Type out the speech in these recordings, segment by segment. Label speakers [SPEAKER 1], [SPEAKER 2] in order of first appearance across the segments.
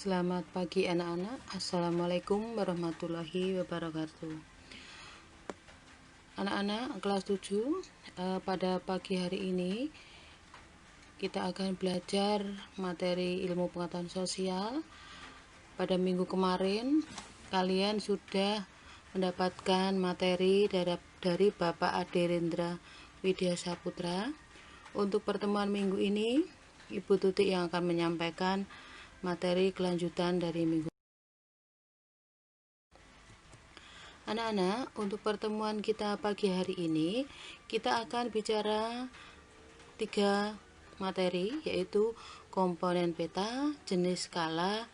[SPEAKER 1] Selamat pagi anak-anak. Assalamualaikum warahmatullahi wabarakatuh. Anak-anak kelas 7, pada pagi hari ini kita akan belajar materi ilmu pengetahuan sosial. Pada minggu kemarin kalian sudah mendapatkan materi dari Bapak Aderendra Widya Saputra. Untuk pertemuan minggu ini Ibu Tuti yang akan menyampaikan materi kelanjutan dari minggu. Anak-anak, untuk pertemuan kita pagi hari ini kita akan bicara 3 materi, yaitu komponen peta, jenis skala,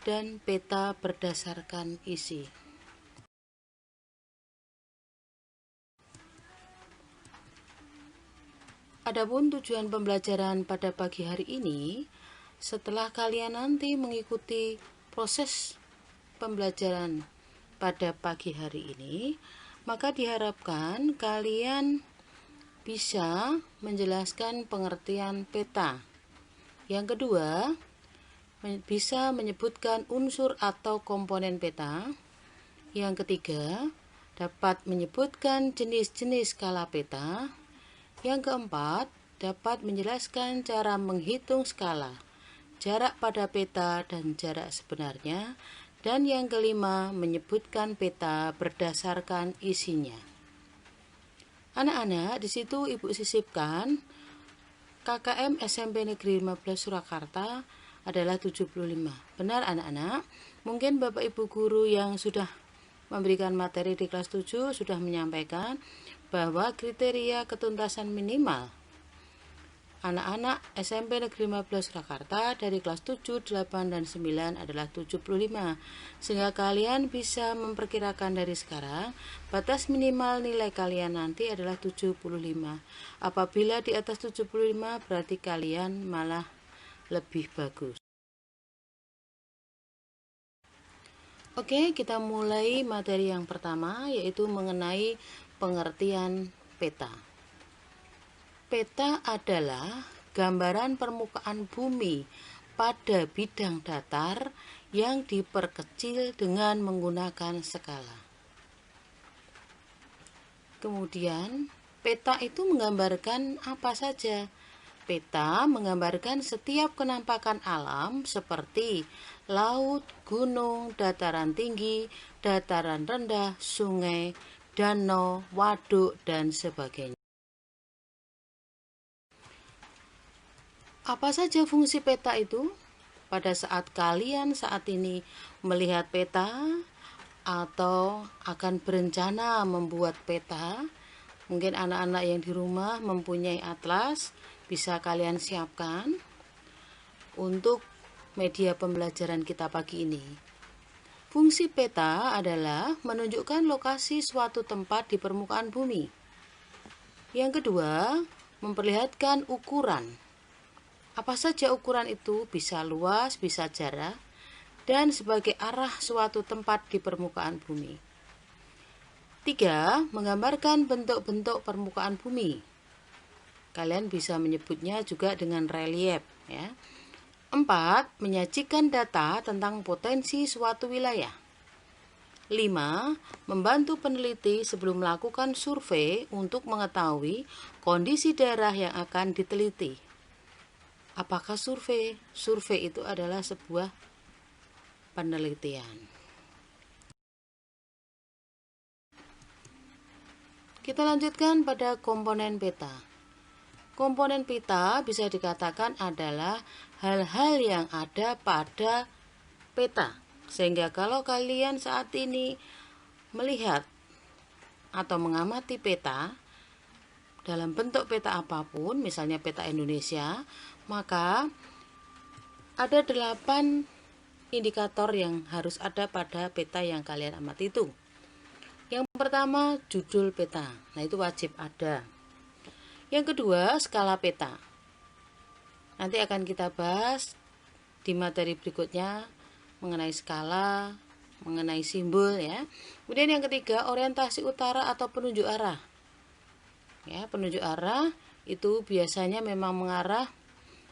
[SPEAKER 1] dan peta berdasarkan isi. Adapun tujuan pembelajaran pada pagi hari ini, setelah kalian nanti mengikuti proses pembelajaran pada pagi hari ini, maka diharapkan kalian bisa menjelaskan pengertian peta. Yang kedua, bisa menyebutkan unsur atau komponen peta. Yang ketiga, dapat menyebutkan jenis-jenis skala peta. Yang keempat, dapat menjelaskan cara menghitung skala, jarak pada peta dan jarak sebenarnya. Dan yang kelima, menyebutkan peta berdasarkan isinya. Anak-anak, di situ Ibu sisipkan KKM SMP Negeri 15 Surakarta adalah 75. Benar anak-anak? Mungkin Bapak Ibu guru yang sudah memberikan materi di kelas 7 sudah menyampaikan bahwa kriteria ketuntasan minimal anak-anak SMP Negeri 15 Surakarta dari kelas 7, 8, dan 9 adalah 75. Sehingga kalian bisa memperkirakan dari sekarang batas minimal nilai kalian nanti adalah 75. Apabila di atas 75 berarti kalian malah lebih bagus. Oke, kita mulai materi yang pertama, yaitu mengenai pengertian peta. Peta adalah gambaran permukaan bumi pada bidang datar yang diperkecil dengan menggunakan skala. Kemudian, peta itu menggambarkan apa saja? Peta menggambarkan setiap kenampakan alam seperti laut, gunung, dataran tinggi, dataran rendah, sungai, danau, waduk, dan sebagainya. Apa saja fungsi peta itu? Pada saat kalian saat ini melihat peta atau akan berencana membuat peta, mungkin anak-anak yang di rumah mempunyai atlas, bisa kalian siapkan untuk media pembelajaran kita pagi ini. Fungsi peta adalah menunjukkan lokasi suatu tempat di permukaan bumi. Yang kedua, memperlihatkan ukuran. Apa saja ukuran itu? Bisa luas, bisa jarak, dan sebagai arah suatu tempat di permukaan bumi. 3. Menggambarkan bentuk-bentuk permukaan bumi. Kalian bisa menyebutnya juga dengan relief, ya. 4. Menyajikan data tentang potensi suatu wilayah. 5. Membantu peneliti sebelum melakukan survei untuk mengetahui kondisi daerah yang akan diteliti. Apakah survei? Survei itu adalah sebuah penelitian. Kita lanjutkan pada komponen peta. Komponen peta bisa dikatakan adalah hal-hal yang ada pada peta. Sehingga kalau kalian saat ini melihat atau mengamati peta dalam bentuk peta apapun, misalnya peta Indonesia, maka ada 8 indikator yang harus ada pada peta yang kalian amati itu. Yang pertama, judul peta. Nah, itu wajib ada. Yang kedua, skala peta. Nanti akan kita bahas di materi berikutnya mengenai skala, mengenai simbol, ya. Kemudian yang ketiga, orientasi utara atau penunjuk arah. Ya, penunjuk arah itu biasanya memang mengarah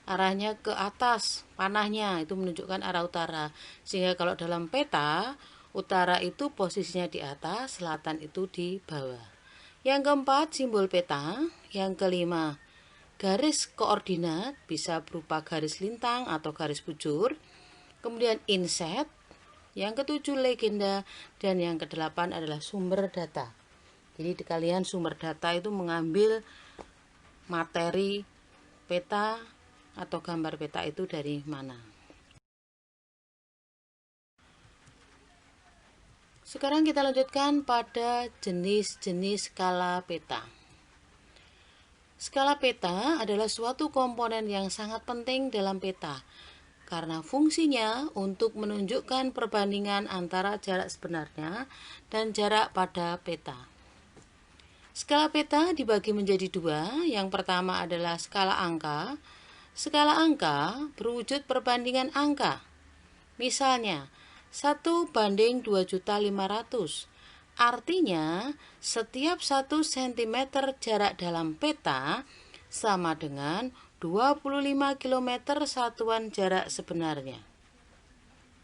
[SPEAKER 1] arahnya ke atas, panahnya itu menunjukkan arah utara. Sehingga kalau dalam peta, utara itu posisinya di atas, selatan itu di bawah. Yang keempat, simbol peta. Yang kelima, garis koordinat bisa berupa garis lintang atau garis bujur. Kemudian inset. Yang ketujuh, legenda. Dan yang kedelapan adalah sumber data. Jadi kalian sumber data itu mengambil materi peta atau gambar peta itu dari mana. Sekarang kita lanjutkan pada jenis-jenis skala peta. Skala peta adalah suatu komponen yang sangat penting dalam peta karena fungsinya untuk menunjukkan perbandingan antara jarak sebenarnya dan jarak pada peta. Skala peta dibagi menjadi dua. Yang pertama adalah skala angka. Skala angka berwujud perbandingan angka. Misalnya, 1:2.500.000. Artinya, setiap 1 cm jarak dalam peta sama dengan 25 km satuan jarak sebenarnya.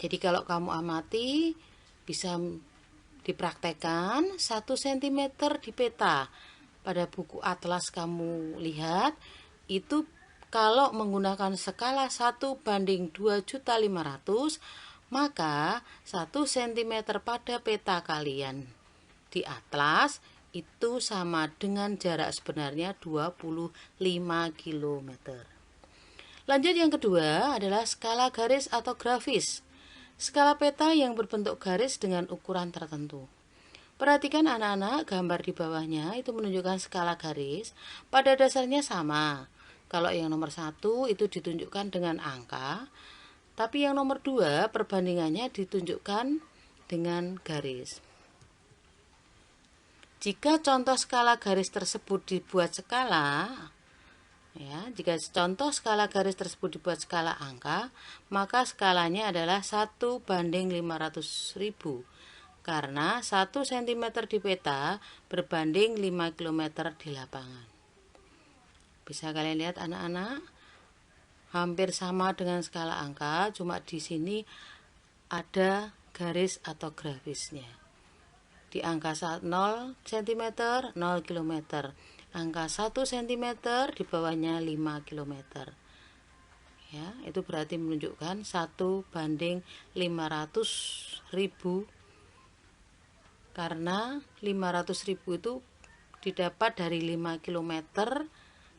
[SPEAKER 1] Jadi kalau kamu amati, bisa dipraktekkan 1 cm di peta. Pada buku atlas kamu lihat, itu kalau menggunakan skala 1:2.500.000, maka 1 cm pada peta kalian di atlas itu sama dengan jarak sebenarnya 25 km. Lanjut, yang kedua adalah skala garis atau grafis. Skala peta yang berbentuk garis dengan ukuran tertentu. Perhatikan anak-anak, gambar di bawahnya itu menunjukkan skala garis. Pada dasarnya sama. Kalau yang nomor 1 itu ditunjukkan dengan angka, tapi yang nomor 2 perbandingannya ditunjukkan dengan garis. Jika contoh skala garis tersebut dibuat skala, jika contoh skala garis tersebut dibuat skala angka, maka skalanya adalah 1:500.000. Karena 1 cm di peta berbanding 5 km di lapangan. Bisa kalian lihat anak-anak, hampir sama dengan skala angka, cuma di sini ada garis atau grafisnya. Di angka 0 cm 0 km, angka 1 cm di bawahnya 5 km. Ya, itu berarti menunjukkan 1:500.000, karena 500.000 itu didapat dari 5 km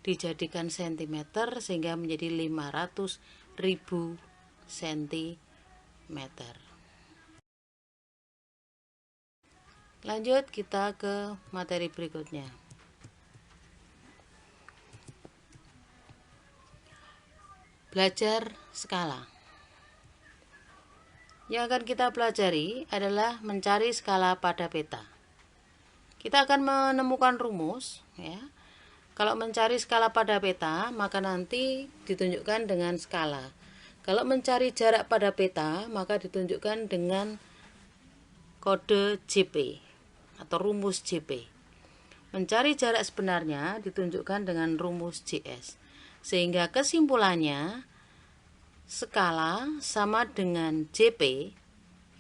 [SPEAKER 1] dijadikan cm sehingga menjadi 500.000 cm. Lanjut kita ke materi berikutnya. Belajar skala. Yang akan kita pelajari adalah mencari skala pada peta. Kita akan menemukan rumus, ya. Kalau mencari skala pada peta, maka nanti ditunjukkan dengan skala. Kalau mencari jarak pada peta, maka ditunjukkan dengan kode JP atau rumus JP. Mencari jarak sebenarnya ditunjukkan dengan rumus JS. Sehingga kesimpulannya, skala sama dengan JP,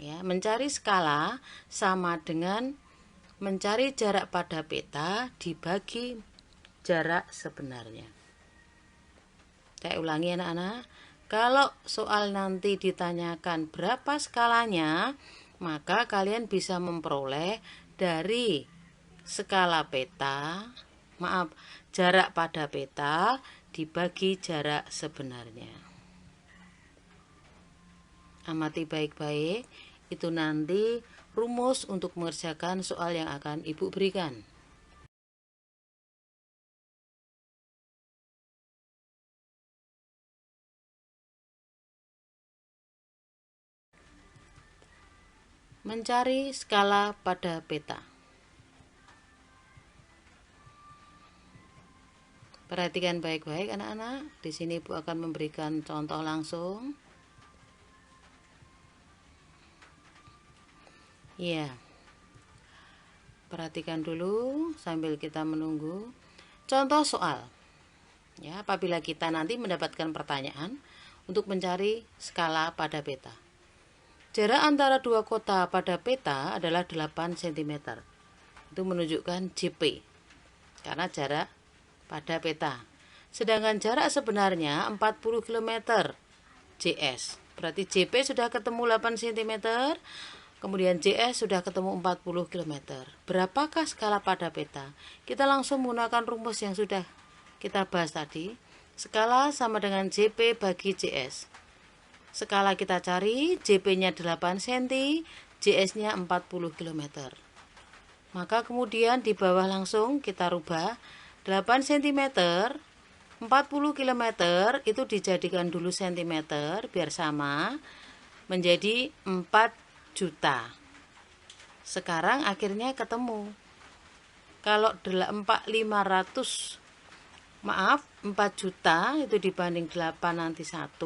[SPEAKER 1] ya, mencari skala sama dengan mencari jarak pada peta dibagi jarak sebenarnya. Saya ulangi anak-anak, kalau soal nanti ditanyakan berapa skalanya, maka kalian bisa memperoleh dari skala peta, jarak pada peta dibagi jarak sebenarnya. Amati baik-baik, itu nanti rumus untuk mengerjakan soal yang akan Ibu berikan. Mencari skala pada peta. Perhatikan baik-baik anak-anak. Di sini Ibu akan memberikan contoh langsung. Ya. Perhatikan dulu sambil kita menunggu. Contoh soal. Ya, apabila kita nanti mendapatkan pertanyaan untuk mencari skala pada peta. Jarak antara dua kota pada peta adalah 8 cm. Itu menunjukkan JP karena jarak pada peta. Sedangkan jarak sebenarnya 40 km JS. Berarti JP sudah ketemu 8 cm, kemudian JS sudah ketemu 40 km. Berapakah skala pada peta? Kita langsung menggunakan rumus yang sudah kita bahas tadi. Skala sama dengan JP bagi JS. Skala kita cari, JP-nya 8 cm, JS-nya 40 km. Maka kemudian di bawah langsung kita rubah 8 cm, 40 km itu dijadikan dulu cm biar sama, menjadi 4 juta. Sekarang akhirnya ketemu. Kalau 4 juta itu dibanding 8 nanti 1,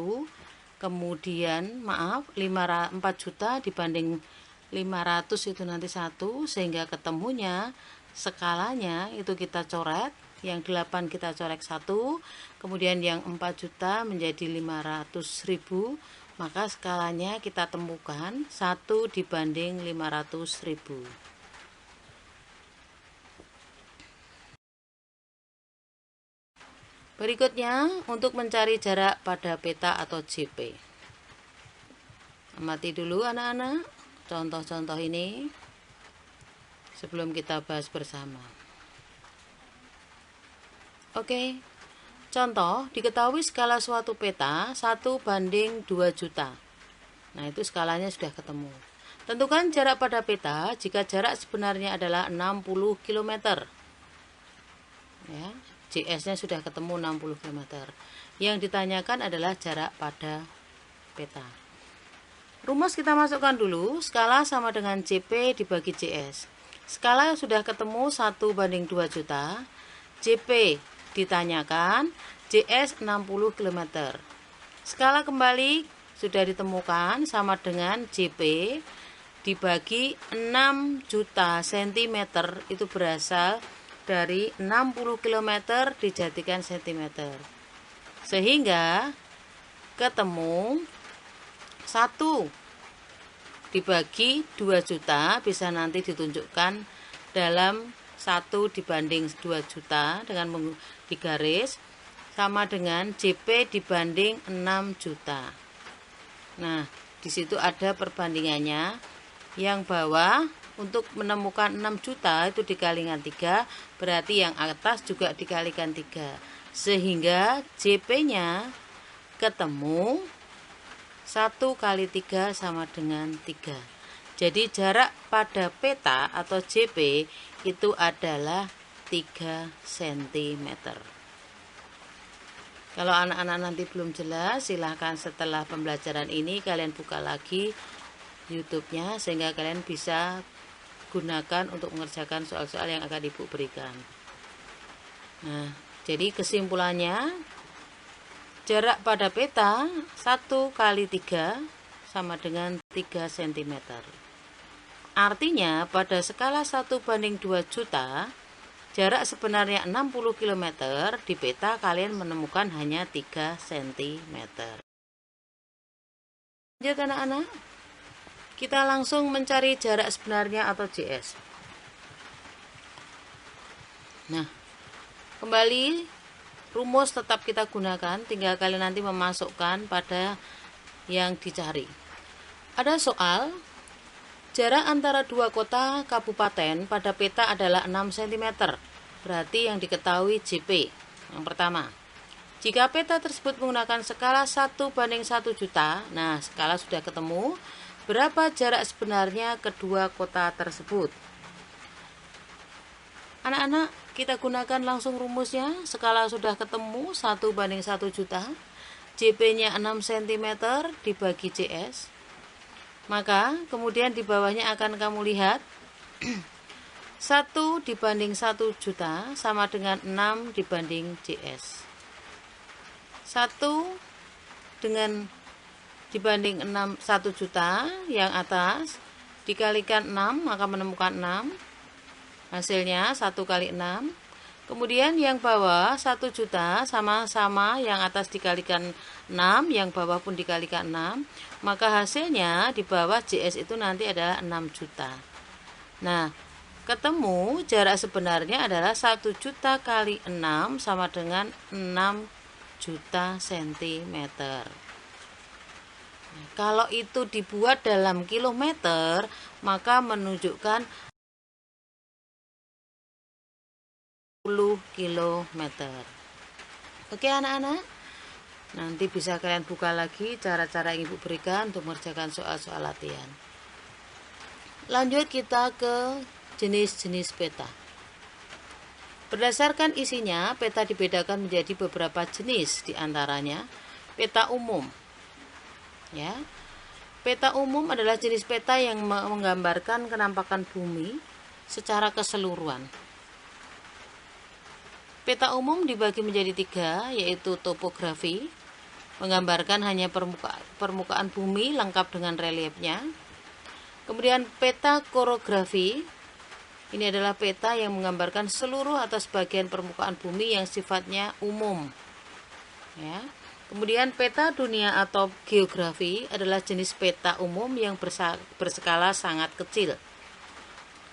[SPEAKER 1] kemudian 4 juta dibanding 500 itu nanti 1, sehingga ketemunya skalanya itu kita coret, yang 8 kita coret 1, kemudian yang 4 juta menjadi 500.000, maka skalanya kita temukan 1 dibanding 500.000. Berikutnya, untuk mencari jarak pada peta atau JP. Amati dulu anak-anak contoh-contoh ini sebelum kita bahas bersama. Oke, contoh, diketahui skala suatu peta 1 banding 2 juta. Nah, itu skalanya sudah ketemu. Tentukan jarak pada peta jika jarak sebenarnya adalah 60 km. Ya, JS-nya sudah ketemu 60 km. Yang ditanyakan adalah jarak pada peta. Rumus kita masukkan dulu, skala sama dengan JP dibagi JS. Skala sudah ketemu 1 banding 2 juta. JP ditanyakan, JS 60 km. Skala kembali sudah ditemukan sama dengan JP dibagi 6 juta cm, itu berasal dari 60 km dijadikan cm. Sehingga ketemu 1 dibagi 2 juta bisa nanti ditunjukkan dalam 1 dibanding 2 juta dengan digaris sama dengan JP dibanding 6 juta. Nah, di situ ada perbandingannya. Yang bawah untuk menemukan 6 juta itu dikalikan 3, berarti yang atas juga dikalikan 3. Sehingga JP-nya ketemu 1 kali 3 sama dengan 3. Jadi jarak pada peta atau JP itu adalah 3 cm. Kalau anak-anak nanti belum jelas, silahkan setelah pembelajaran ini kalian buka lagi YouTube-nya sehingga kalian bisa gunakan untuk mengerjakan soal-soal yang akan Ibu berikan. Nah, jadi kesimpulannya jarak pada peta 1 kali 3 sama dengan 3 cm. Artinya pada skala 1 banding 2 juta, jarak sebenarnya 60 km, di peta kalian menemukan hanya 3 cm. Lanjut anak-anak, kita langsung mencari jarak sebenarnya atau JS. Nah, kembali rumus tetap kita gunakan, tinggal kalian nanti memasukkan pada yang dicari. Ada soal, jarak antara dua kota kabupaten pada peta adalah 6 cm. Berarti yang diketahui JP. Yang pertama, jika peta tersebut menggunakan skala 1 banding 1 juta, nah skala sudah ketemu, berapa jarak sebenarnya kedua kota tersebut? Anak-anak, kita gunakan langsung rumusnya. Skala sudah ketemu 1 banding 1 juta, JP-nya 6 cm dibagi JS. Maka kemudian di bawahnya akan kamu lihat 1 dibanding 1 juta sama dengan 6 dibanding JS. 1 dengan dibanding 1 juta yang atas dikalikan 6 maka menemukan 6. Hasilnya 1 kali 6. Kemudian yang bawah 1 juta sama-sama yang atas dikalikan 6, yang bawah pun dikalikan 6, maka hasilnya di bawah JS itu nanti adalah 6 juta. Nah, ketemu jarak sebenarnya adalah 1 juta kali 6 sama dengan 6 juta sentimeter. Nah, kalau itu dibuat dalam kilometer, maka menunjukkan 10 kilometer. Oke anak-anak, nanti bisa kalian buka lagi cara-cara yang Ibu berikan untuk mengerjakan soal-soal latihan. Lanjut kita ke jenis-jenis peta. Berdasarkan isinya, peta dibedakan menjadi beberapa jenis, diantaranya peta umum. Ya, peta umum adalah jenis peta yang menggambarkan kenampakan bumi secara keseluruhan. Peta umum dibagi menjadi 3, yaitu topografi, menggambarkan hanya permukaan bumi lengkap dengan reliefnya. Kemudian peta korografi, ini adalah peta yang menggambarkan seluruh atau sebagian permukaan bumi yang sifatnya umum. Ya. Kemudian peta dunia atau geografi adalah jenis peta umum yang berskala sangat kecil.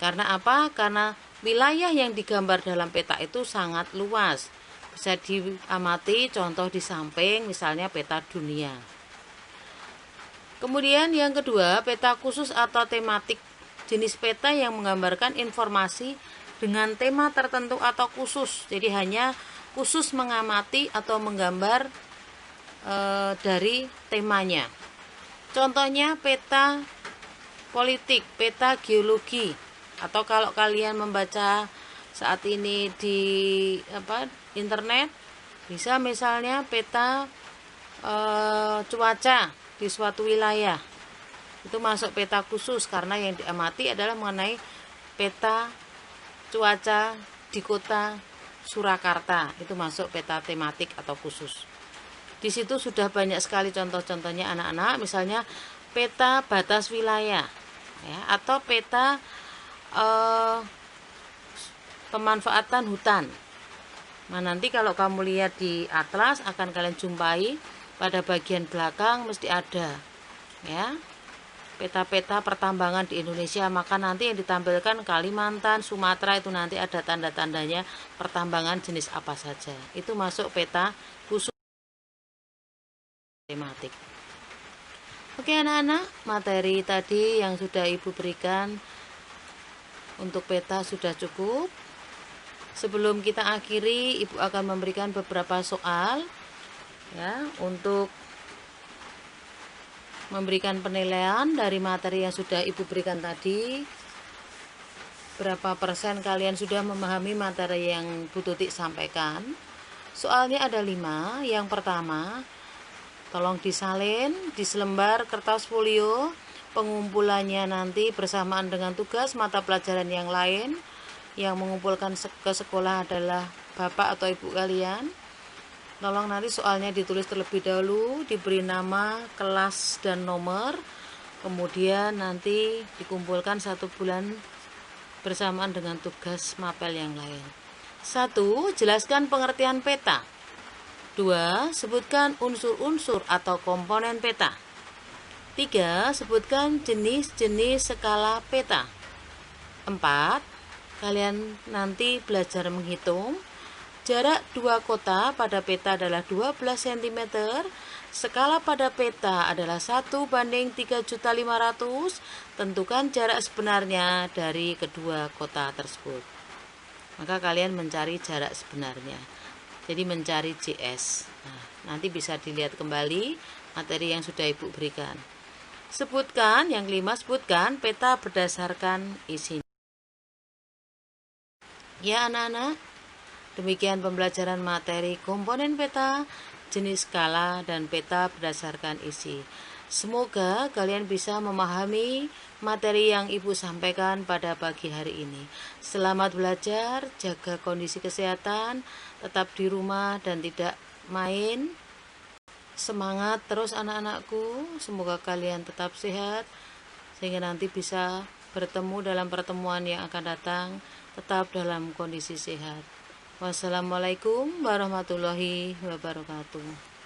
[SPEAKER 1] Karena apa? Karena wilayah yang digambar dalam peta itu sangat luas. Bisa diamati contoh di samping, misalnya peta dunia. Kemudian yang kedua, peta khusus atau tematik. Jenis peta yang menggambarkan informasi dengan tema tertentu atau khusus. Jadi hanya khusus mengamati atau menggambar dari temanya. Contohnya peta politik, peta geologi. Atau kalau kalian membaca saat ini di internet, bisa misalnya peta cuaca di suatu wilayah. Itu masuk peta khusus karena yang diamati adalah mengenai peta cuaca di kota Surakarta. Itu masuk peta tematik atau khusus. Di situ sudah banyak sekali contoh-contohnya anak-anak, misalnya peta batas wilayah, ya, atau peta pemanfaatan hutan. Nah, nanti kalau kamu lihat di atlas akan kalian jumpai pada bagian belakang mesti ada, ya, peta-peta pertambangan di Indonesia. Maka nanti yang ditampilkan Kalimantan, Sumatera itu nanti ada tanda-tandanya pertambangan jenis apa saja. Itu masuk peta khusus tematik. Oke anak-anak, materi tadi yang sudah Ibu berikan untuk peta sudah cukup. Sebelum kita akhiri, Ibu akan memberikan beberapa soal ya untuk memberikan penilaian dari materi yang sudah Ibu berikan tadi. Berapa persen kalian sudah memahami materi yang Bu Tutik sampaikan? Soalnya ada 5. Yang pertama, tolong disalin di selembar kertas folio. Pengumpulannya nanti bersamaan dengan tugas mata pelajaran yang lain. Yang mengumpulkan ke sekolah adalah Bapak atau Ibu kalian. Tolong nanti soalnya ditulis terlebih dahulu, diberi nama, kelas, dan nomor. Kemudian nanti dikumpulkan 1 bulan bersamaan dengan tugas mapel yang lain. 1. Jelaskan pengertian peta. 2. Sebutkan unsur-unsur atau komponen peta. 3. Sebutkan jenis-jenis skala peta. 4. Kalian nanti belajar menghitung. Jarak 2 kota pada peta adalah 12 cm. Skala pada peta adalah 1:3.500.000. Tentukan jarak sebenarnya dari kedua kota tersebut. Maka kalian mencari jarak sebenarnya. Jadi mencari JS. Nah, nanti bisa dilihat kembali materi yang sudah Ibu berikan. Sebutkan, yang kelima, sebutkan peta berdasarkan isinya. Ya anak-anak, demikian pembelajaran materi komponen peta, jenis skala, dan peta berdasarkan isi. Semoga kalian bisa memahami materi yang Ibu sampaikan pada pagi hari ini. Selamat belajar, jaga kondisi kesehatan, tetap di rumah dan tidak main. Semangat terus anak-anakku, semoga kalian tetap sehat sehingga nanti bisa bertemu dalam pertemuan yang akan datang, tetap dalam kondisi sehat. Wassalamualaikum warahmatullahi wabarakatuh.